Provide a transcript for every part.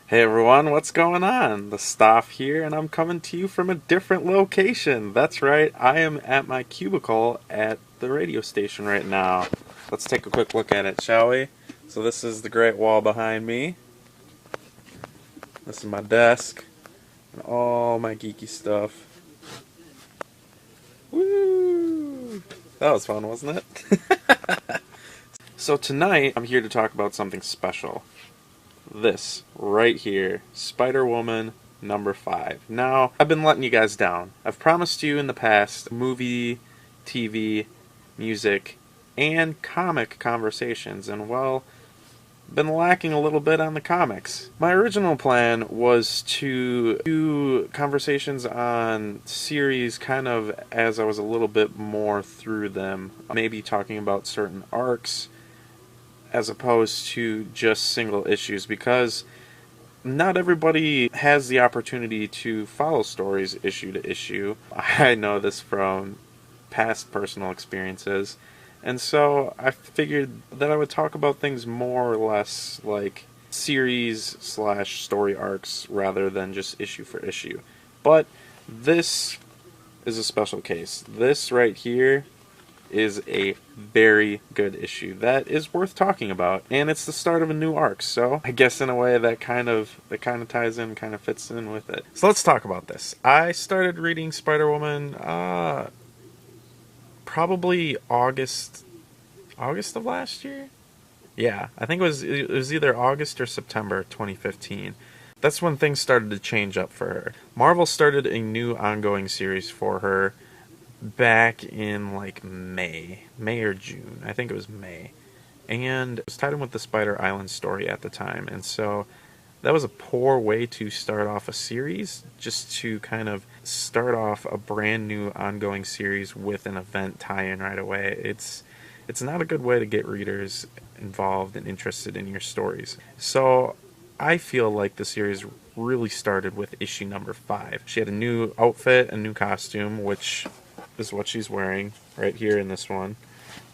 Hey everyone, what's going on? The Staff here, and I'm coming to you from a different location. That's right, I am at my cubicle at the radio station right now. Let's take a quick look at it, shall we? So, this is the Great Wall behind me. This is my desk, and all my geeky stuff. Woo! That was fun, wasn't it? So, tonight, I'm here to talk about something special. This right here, Spider-Woman #5. Now, I've been letting you guys down. I've promised you in the past movie, TV, music, and comic conversations, and well, been lacking a little bit on the comics. My original plan was to do conversations on series kind of as I was a little bit more through them, maybe talking about certain arcs as opposed to just single issues, because not everybody has the opportunity to follow stories issue to issue. I know this from past personal experiences. And so I figured that I would talk about things more or less like series slash story arcs rather than just issue for issue. But this is a special case. This right here is a very good issue that is worth talking about, and it's the start of a new arc. So I guess in a way that kind of ties in, kind of fits in with it. So let's talk about this. I started reading Spider-Woman probably August of last year. Yeah, I think it was either August or September 2015. That's when things started to change up for her. Marvel started a new ongoing series for her back in like May or June. I think it was May. And it was tied in with the Spider Island story at the time. And so that was a poor way to start off a series, just to kind of start off a brand new ongoing series with an event tie-in right away. It's not a good way to get readers involved and interested in your stories. So I feel like the series really started with issue #5. She had a new outfit, a new costume, which is what she's wearing right here in this one.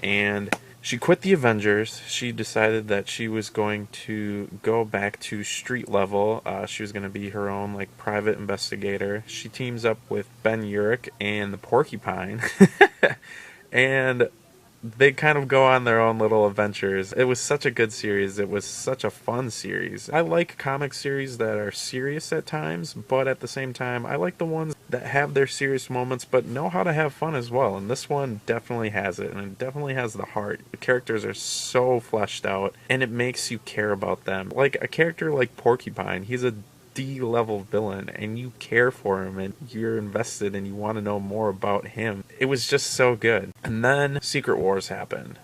And she quit the Avengers. She decided that she was going to go back to street level. She was going to be her own like private investigator. She teams up with Ben Urich and the Porcupine. And they kind of go on their own little adventures. It was such a good series. It was such a fun series. I like comic series that are serious at times, but at the same time, I like the ones that have their serious moments but know how to have fun as well. And this one definitely has it, and it definitely has the heart. The characters are so fleshed out, and it makes you care about them. Like a character like Porcupine, he's a D-level villain, and you care for him and you're invested and you want to know more about him. It was just so good. And then Secret Wars happened,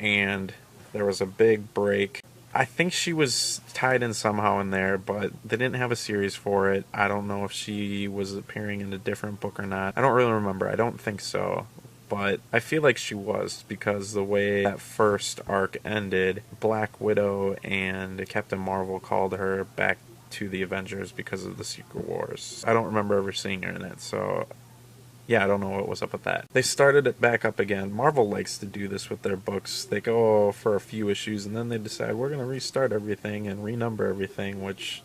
and there was a big break. I think she was tied in somehow in there, but they didn't have a series for it. I don't know if she was appearing in a different book or not. I don't really remember. I don't think so. But I feel like she was, because the way that first arc ended, Black Widow and Captain Marvel called her back to the Avengers because of the Secret Wars. I don't remember ever seeing her in it, so yeah, I don't know what was up with that. They started it back up again. Marvel likes to do this with their books. They go for a few issues and then they decide we're going to restart everything and renumber everything, which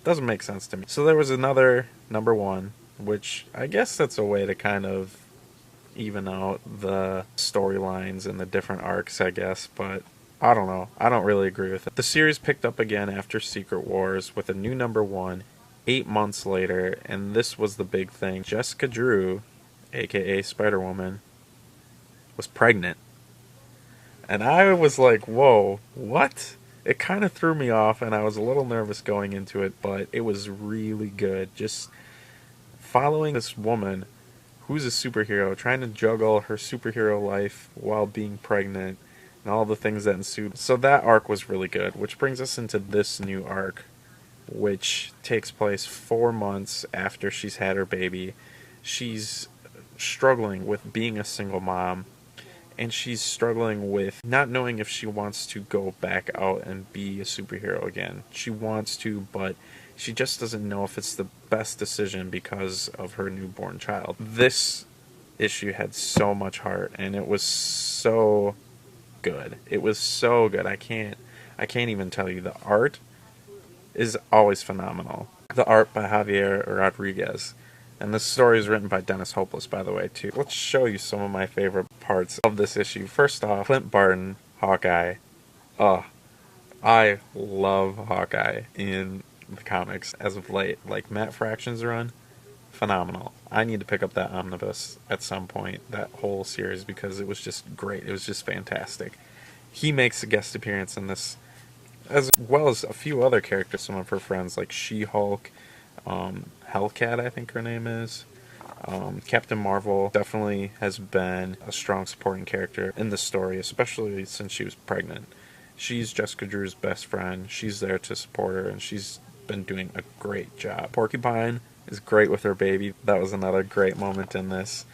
doesn't make sense to me. So there was another #1, which I guess that's a way to kind of even out the storylines and the different arcs, I guess, but I don't know. I don't really agree with it. The series picked up again after Secret Wars with a new #1, 8 months later, and this was the big thing. Jessica Drew, aka Spider-Woman, was pregnant. And I was like, whoa, what? It kind of threw me off, and I was a little nervous going into it, but it was really good. Just following this woman who's a superhero, trying to juggle her superhero life while being pregnant, and all the things that ensued. So that arc was really good, which brings us into this new arc, which takes place 4 months after she's had her baby. She's struggling with being a single mom, and she's struggling with not knowing if she wants to go back out and be a superhero again. She wants to, but she just doesn't know if it's the best decision because of her newborn child. This issue had so much heart, and it was so good. It was so good. I can't even tell you. The art is always phenomenal. The art by Javier Rodriguez. And this story is written by Dennis Hopeless, by the way, too. Let's show you some of my favorite parts of this issue. First off, Clint Barton, Hawkeye. Oh, I love Hawkeye in the comics as of late. Like, Matt Fraction's run, phenomenal. I need to pick up that omnibus at some point, that whole series, because it was just great. It was just fantastic. He makes a guest appearance in this, as well as a few other characters, some of her friends, like She-Hulk, Hellcat, I think her name is. Captain Marvel definitely has been a strong supporting character in the story, especially since she was pregnant. She's Jessica Drew's best friend. She's there to support her, and she's been doing a great job. Porcupine is great with her baby. That was another great moment in this.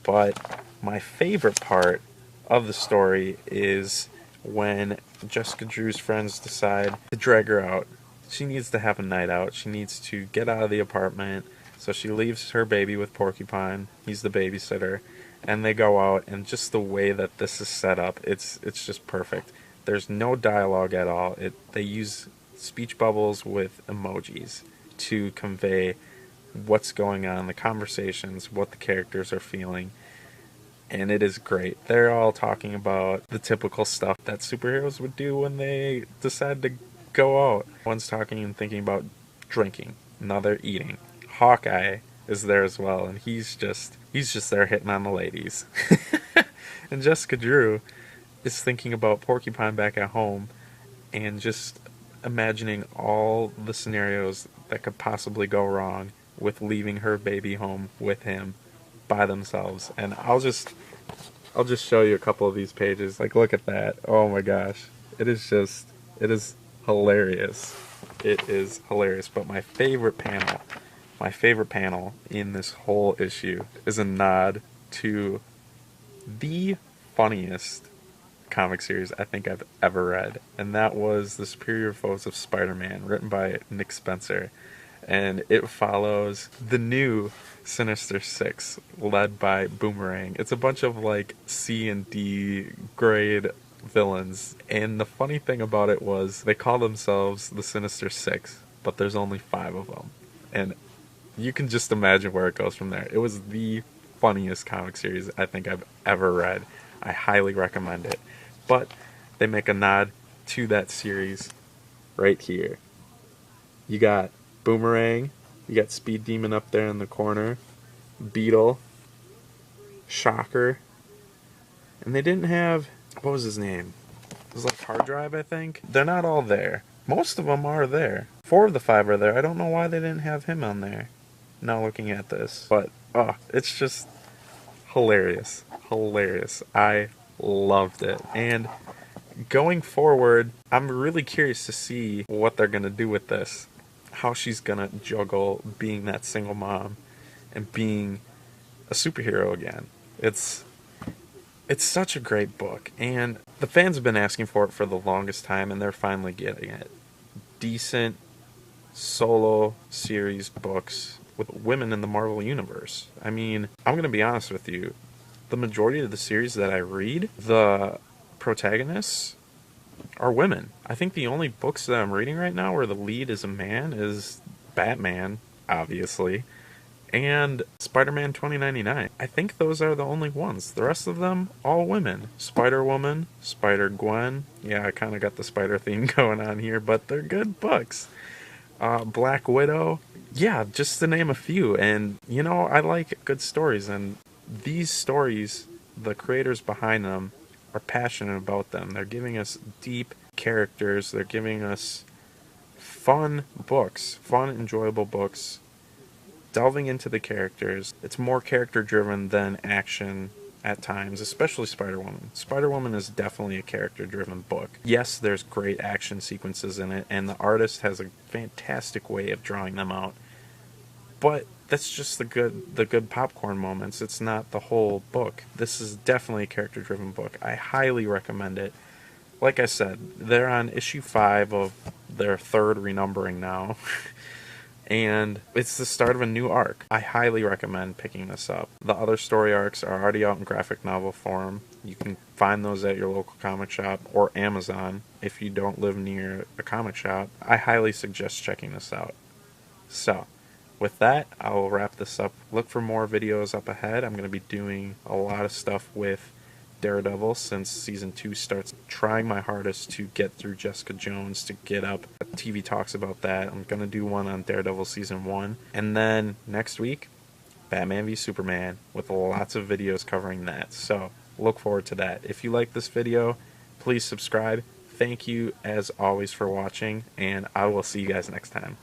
But my favorite part of the story is when Jessica Drew's friends decide to drag her out. She needs to have a night out. She needs to get out of the apartment. So she leaves her baby with Porcupine. He's the babysitter. And they go out, and just the way that this is set up, it's just perfect. There's no dialogue at all. They use speech bubbles with emojis to convey what's going on, the conversations, what the characters are feeling. And it is great. They're all talking about the typical stuff that superheroes would do when they decide to go out. One's talking and thinking about drinking, another eating. Hawkeye is there as well, and he's just there hitting on the ladies. And Jessica Drew is thinking about Porcupine back at home and just imagining all the scenarios that could possibly go wrong with leaving her baby home with him by themselves. And I'll just show you a couple of these pages. Like, look at that. Oh my gosh. It is hilarious. It is hilarious. But my favorite panel in this whole issue is a nod to the funniest comic series I think I've ever read, and that was The Superior Foes of Spider-Man, written by Nick Spencer. And it follows the new Sinister Six, led by Boomerang. It's a bunch of like C and D grade villains, and the funny thing about it was they call themselves the Sinister Six, but there's only 5 of them, and you can just imagine where it goes from there. It was the funniest comic series I think I've ever read. I highly recommend it. But they make a nod to that series right here. You got Boomerang, you got Speed Demon up there in the corner, Beetle, Shocker, and they didn't have, what was his name? It was like Hard Drive, I think. They're not all there. Most of them are there. 4 of the 5 are there. I don't know why they didn't have him on there. Now looking at this. But, it's just hilarious. Hilarious. I loved it. And going forward, I'm really curious to see what they're going to do with this. How she's going to juggle being that single mom and being a superhero again. It's such a great book, and the fans have been asking for it for the longest time, and they're finally getting it. Decent solo series books with women in the Marvel Universe. I mean, I'm going to be honest with you. The majority of the series that I read, the protagonists are women. I think the only books that I'm reading right now where the lead is a man is Batman, obviously, and Spider-Man 2099. I think those are the only ones. The rest of them, all women. Spider-Woman, Spider-Gwen. Yeah, I kind of got the spider theme going on here, but they're good books. Black Widow. Yeah, just to name a few. And, I like good stories, and these stories, the creators behind them are passionate about them. They're giving us deep characters. They're giving us fun books, fun, enjoyable books, delving into the characters. It's more character-driven than action at times, especially Spider-Woman. Spider-Woman is definitely a character-driven book. Yes, there's great action sequences in it, and the artist has a fantastic way of drawing them out. But that's just the good popcorn moments. It's not the whole book. This is definitely a character-driven book. I highly recommend it. Like I said, they're on issue 5 of their 3rd renumbering now. And it's the start of a new arc. I highly recommend picking this up. The other story arcs are already out in graphic novel form. You can find those at your local comic shop or Amazon if you don't live near a comic shop. I highly suggest checking this out. So, with that, I will wrap this up. Look for more videos up ahead. I'm going to be doing a lot of stuff with Daredevil since season 2 starts. Trying my hardest to get through Jessica Jones, to get up TV talks about that. I'm going to do one on Daredevil season 1. And then next week, Batman v Superman, with lots of videos covering that. So look forward to that. If you like this video, please subscribe. Thank you as always for watching, and I will see you guys next time.